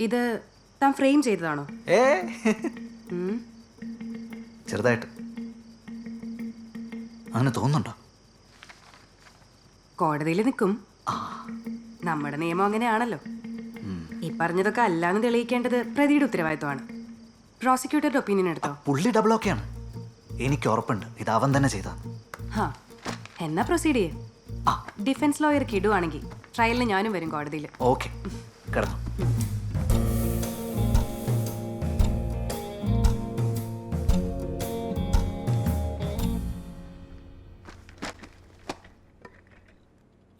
ഇത് താൻ ഫ്രെയിം ചെയ്തതാണോ? ചെറുതായിട്ട് അങ്ങനെ തോന്നുന്നുണ്ടോ? കോടതിയിൽ നിൽക്കും. നമ്മുടെ നിയമം അങ്ങനെയാണല്ലോ. ഈ പറഞ്ഞതൊക്കെ അല്ലാന്ന് തെളിയിക്കേണ്ടത് പ്രതിയുടെ ഉത്തരവാദിത്വമാണ്. പ്രോസിക്യൂട്ടറുടെ ഒപ്പീനിയൻ എടുത്തോ? പുള്ളി ഡബിൾ ഓക്കെയാണ്. എനിക്ക് ഉറപ്പുണ്ട് ഇത് അവൻ തന്നെ ചെയ്താ. എന്നാ പ്രൊസീഡ് ചെയ്യേ. ഡിഫൻസ് ലോയർക്ക് ഇടുവാണെങ്കിൽ ട്രയലിന് ഞാനും വരും കോടതിയിൽ. ഓക്കെ, കിടന്നു.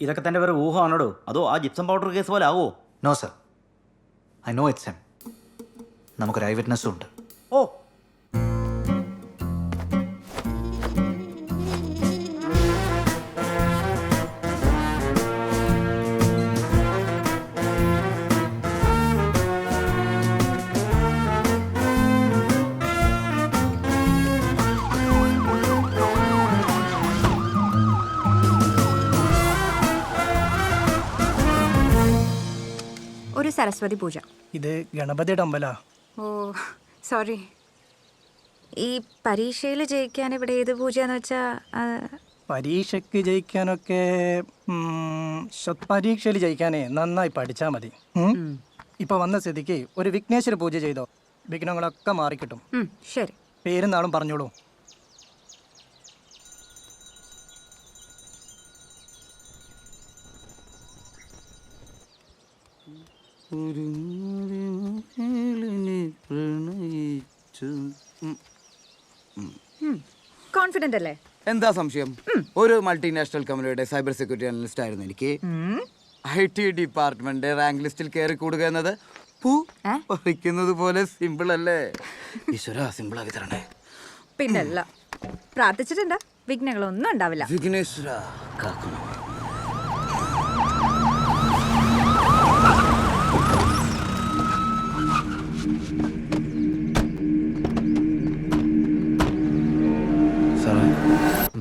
ഇതൊക്കെ തൻ്റെ വേറെ ഊഹമാണോടോ, അതോ ആ ജിപ്സം പൗഡർ കേസ് പോലെ ആവോ? No sir, I know it's him. നമുക്കൊരു ഐ വിറ്റ്നസ്സും ഉണ്ട്. ഓ, ഒരു സരസ്വതി പൂജ. ഇത് ഗണപതിയുടെ അമ്പലാ. ഓ സോറി. ഈ പരീക്ഷയിൽ ജയിക്കാൻ ഇവിടെ ഏത് പൂജയെന്ന് വെച്ചാൽ? പരീക്ഷയ്ക്ക് ജയിക്കാനൊക്കെ പരീക്ഷയിൽ ജയിക്കാനേ നന്നായി പഠിച്ചാൽ മതി. ഇപ്പോൾ വന്ന സ്ഥിതിക്ക് ഒരു വിഘ്നേശ്വര പൂജ ചെയ്തോ, വിഘ്നങ്ങളൊക്കെ മാറിക്കിട്ടും. ശരി, പേരും നാളും പറഞ്ഞോളൂ. കോൺഫിഡന്റ് അല്ലേ? എന്താ സംശയം? ഒരു മൾട്ടിനാഷണൽ കമ്പനിയുടെ സൈബർ സെക്യൂരിറ്റി അനലിസ്റ്റ് ആയിരുന്നു എനിക്ക്. IT ഡിപ്പാർട്ട്മെന്റ് റാങ്ക് ലിസ്റ്റിൽ കയറി കൂടുക എന്നത് പൂ പറിക്കുന്നത് പോലെ സിമ്പിൾ അല്ലേ? ഈശ്വര, സിമ്പിൾ ആക്കി തരണേ. പിന്നല്ല, പ്രാർത്ഥിച്ചിട്ടുണ്ട്, വിഘ്നങ്ങളൊന്നും ഉണ്ടാവില്ല. വിഘ്നേശ്വര കാക്കണം.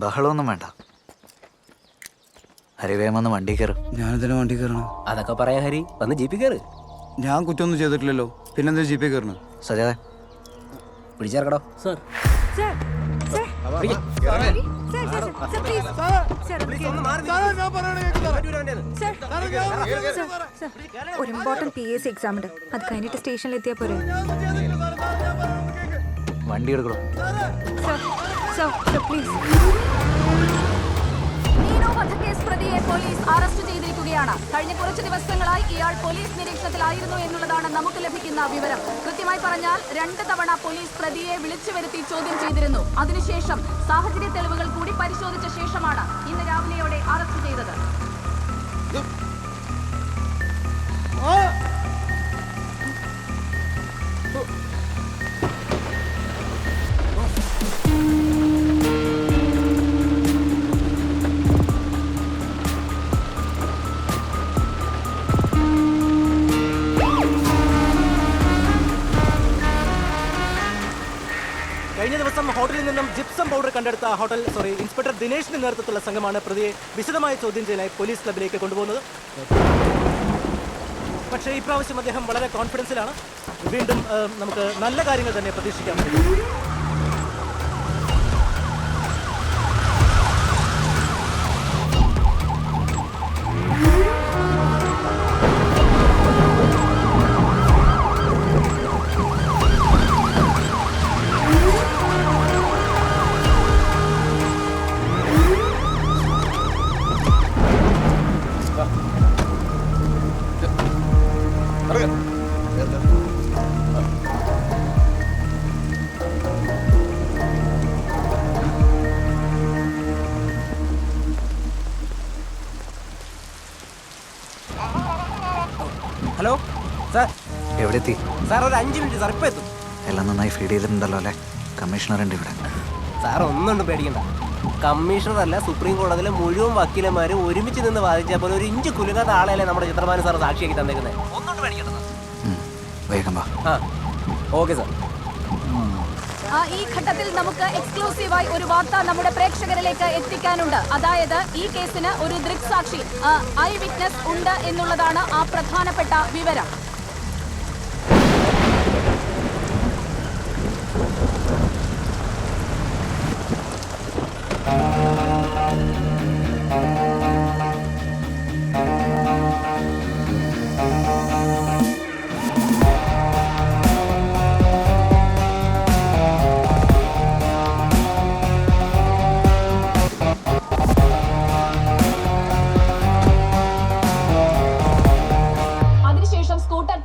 ബഹളമൊന്നും വേണ്ട. ഹരിവേഗം വന്ന് വണ്ടി കയറും. ഞാനെന്തിനാ വണ്ടി കയറണം? അതൊക്കെ പറയാൻ ഹരി, വന്ന് ജീപ്പിൽ കയറ്. ഞാൻ കുറ്റമൊന്നും ചെയ്തിട്ടില്ലല്ലോ, പിന്നെന്താ ജീപ്പേ കയറണം? സജാദേ പിടിച്ചേർക്കടോ. സാർ ഒരു ഇമ്പോർട്ടന്റ് PSC എക്സാം ഉണ്ട്, അത് കഴിഞ്ഞിട്ട് സ്റ്റേഷനിൽ എത്തിയാ പോരെ? വണ്ടി എടുക്കണോ? പ്രതിയെ പോലീസ് അറസ്റ്റ് ചെയ്തിരിക്കുകയാണ്. കഴിഞ്ഞ കുറച്ച് ദിവസങ്ങളായി ഇയാൾ പോലീസ് നിരീക്ഷണത്തിലായിരുന്നു എന്നുള്ളതാണ് നമുക്ക് ലഭിക്കുന്ന വിവരം. കൃത്യമായി പറഞ്ഞാൽ 2 തവണ പോലീസ് പ്രതിയെ വിളിച്ചു വരുത്തി ചോദ്യം ചെയ്തിരുന്നു. അതിനുശേഷം സാഹചര്യ തെളിവുകൾ കൂടി പരിശോധിച്ച ശേഷമാണ് ഇന്ന് രാവിലെയോടെ അറസ്റ്റ് ചെയ്തത്. കഴിഞ്ഞ ദിവസം ഹോട്ടലിൽ നിന്നും ജിപ്സം പൗഡർ കണ്ടെടുത്ത ഇൻസ്പെക്ടർ ദിനേശിന്റെ നേതൃത്വത്തിലുള്ള സംഘമാണ് പ്രതിയെ വിശദമായ ചോദ്യം ചെയ്യാനായി പോലീസ് ക്ലബിലേക്ക് കൊണ്ടുപോകുന്നത്. പക്ഷേ ഇപ്രാവശ്യം അദ്ദേഹം വളരെ കോൺഫിഡൻസിലാണ്. വീണ്ടും നമുക്ക് നല്ല കാര്യങ്ങൾ തന്നെ പ്രതീക്ഷിക്കാം. Hello sir. എവിടെ എത്തി? സാർ ഒരു 5 മിനിറ്റ് സാർ, ഇപ്പം എത്തും. എല്ലാം നന്നായി ഫീഡ് ചെയ്തിട്ടുണ്ടല്ലോ അല്ലേ? കമ്മീഷണർ ഉണ്ട് ഇവിടെ. സാർ ഒന്നും പേടിക്കണ്ട. കമ്മീഷണർ അല്ല, സുപ്രീം കോടതിയിലെ മുഴുവൻ വക്കീലന്മാരും ഒരുമിച്ച് നിന്ന് വാദിച്ചാൽ പോലെ ഒരു ഇഞ്ച് കുലുങ്ങാത്ത ആളെയല്ലേ നമ്മുടെ ചിത്രമാന സാർ സാക്ഷിയാക്കി തന്നേക്കുന്നത്. ഒന്നും പേടിക്കണ്ട സാർ. വേഗം വാ. Okay sir. ഈ ഘട്ടത്തിൽ നമുക്ക് എക്സ്ക്ലൂസീവായി ഒരു വാർത്ത നമ്മുടെ പ്രേക്ഷകരിലേക്ക് എത്തിക്കാനുണ്ട്. അതായത് ഈ കേസിന് ഒരു ദൃക്സാക്ഷി, ഐ വിറ്റ്നസ് ഉണ്ട് എന്നുള്ളതാണ് ആ പ്രധാനപ്പെട്ട വിവരം.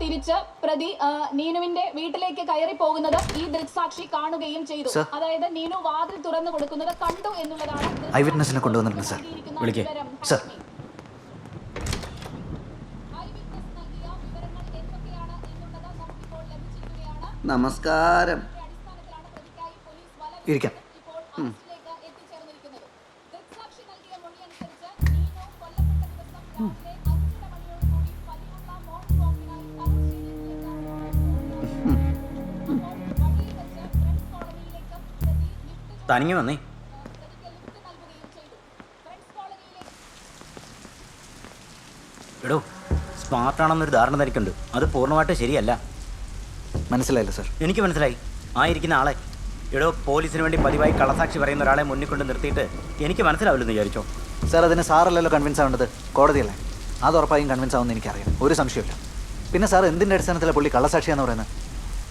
തിരിച്ച് പ്രതി നീനുവിന്റെ വീട്ടിലേക്ക് കയറി പോകുന്നത് ഈ ദൃക്സാക്ഷി കാണുകയും ചെയ്തു. സർ. അതായത് നീനു വാതിൽ തുറന്നു കൊടുക്കുന്നത് കണ്ടു എന്നുള്ളതാണ് ഐ വിറ്റ്നസിനെ കൊണ്ടുവന്നിട്ടുണ്ട് സർ. വിളിക്കേ. സർ. നമസ്കാരം. ഇരിക്കാം. തനിങ്ങി വന്നേ. എടോ, സ്മാർട്ടാണെന്നൊരു ധാരണ തനിക്കുണ്ട്. അത് പൂർണ്ണമായിട്ട് ശരിയല്ല. മനസ്സിലായില്ല സർ. എനിക്ക് മനസ്സിലായി. ആ ഇരിക്കുന്ന ആളെ. എടോ, പോലീസിന് വേണ്ടി പതിവായി കള്ളസാക്ഷി പറയുന്ന ഒരാളെ മുന്നിൽ കൊണ്ട് നിർത്തിയിട്ട് എനിക്ക് മനസ്സിലാവില്ലെന്ന് വിചാരിച്ചോ? സാർ അതിന് സാറല്ലല്ലോ കൺവിൻസ് ആവേണ്ടത്, കോടതിയല്ലേ. അത് ഉറപ്പായും കൺവിൻസ് ആവുമെന്ന് എനിക്കറിയാം, ഒരു സംശയമില്ല. പിന്നെ സാർ എന്തിൻ്റെ അടിസ്ഥാനത്തിലാണ് പുള്ളി കള്ളസാക്ഷിയാന്ന് പറയുന്നത്?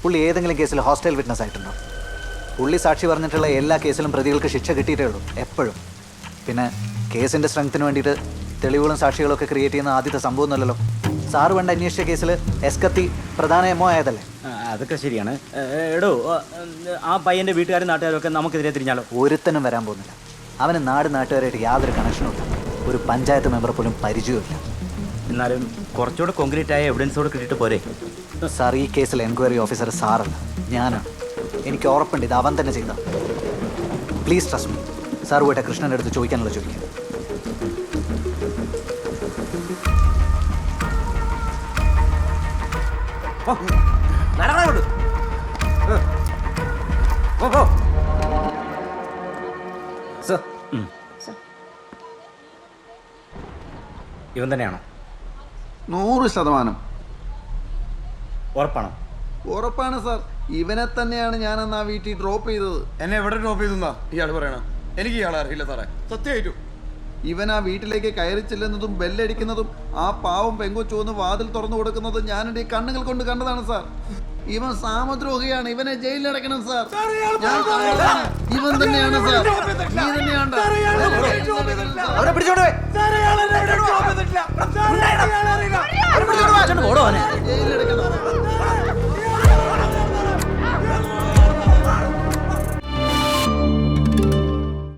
പുള്ളി ഏതെങ്കിലും കേസിൽ ഹോസ്റ്റൽ വിറ്റ്നസ് ആയിട്ടുണ്ടോ? പുള്ളി സാക്ഷി പറഞ്ഞിട്ടുള്ള എല്ലാ കേസിലും പ്രതികൾക്ക് ശിക്ഷ കിട്ടിയിട്ടേ ഉള്ളൂ, എപ്പോഴും. പിന്നെ കേസിൻ്റെ സ്ട്രെങ്ത്തിന് വേണ്ടിയിട്ട് തെളിവുകളും സാക്ഷികളും ഒക്കെ ക്രിയേറ്റ് ചെയ്യുന്ന ആദ്യത്തെ സംഭവമൊന്നുമല്ലല്ലോ. സാറ് വേണ്ട അന്വേഷിച്ച കേസിൽ എസ്കത്തി പ്രധാന എമോ ആയതല്ലേ? അതൊക്കെ ശരിയാണ്. എടോ, ആ പയ്യൻ്റെ വീട്ടുകാരും നാട്ടുകാരും ഒക്കെ നമുക്കെതിരെ തിരിഞ്ഞാലോ? ഒരുത്തനും വരാൻ പോകുന്നില്ല. അവന് നാട്ടുകാരായിട്ട് യാതൊരു കണക്ഷനും ഇല്ല, ഒരു പഞ്ചായത്ത് മെമ്പർ പോലും പരിചയമില്ല. എന്നാലും കുറച്ചുകൂടെ കോൺക്രീറ്റ് ആയ എവിഡൻസോട് കിട്ടിയിട്ട് പോരെ? സാർ, ഈ കേസിൽ എൻക്വയറി ഓഫീസർ സാറല്ല, ഞാനാണ്. എനിക്ക് ഉറപ്പുണ്ട് ഇത് അവൻ തന്നെ ചെയ്ത. Please trust me. സാർ പോയിട്ട് കൃഷ്ണൻ്റെ അടുത്ത് ചോദിക്കാനുള്ള ചോദിക്കാം. ഇവൻ തന്നെയാണോ? 100% ഉറപ്പാണോ? ഉറപ്പാണ് സാർ. ഇവനെ തന്നെയാണ് ഞാനെന്ന് ആ വീട്ടിൽ ഡ്രോപ്പ് ചെയ്തത്. എന്നെ എവിടെ ഡ്രോപ്പ് ചെയ്തെന്നാ ഇയാൾ പറയണം? എനിക്ക് ഇയാളെ അറിയില്ല സാറേ, സത്യമായിട്ടും. ഇവൻ ആ വീട്ടിലേക്ക് കയറി ചെല്ലുന്നതും ബെല്ലടിക്കുന്നതും ആ പാവം പെങ്കൊച്ചു വന്ന് വാതിൽ തുറന്നു കൊടുക്കുന്നതും ഞാനെൻ്റെ ഈ കണ്ണുകൾ കൊണ്ട് കണ്ടതാണ് സാർ. ഇവൻ സാമദ്രോഹിയാണ്, ഇവനെ ജയിലിൽ അടയ്ക്കണം സാർ. ഞാൻ പറയുന്നതാണ്. ഇവൻ തന്നെയാണ് സാർ. നീ തന്നെയാണ്. അവരെ പിടിച്ചോണ്ട് പോയി. ജയിലിൽ അടയ്ക്കണം.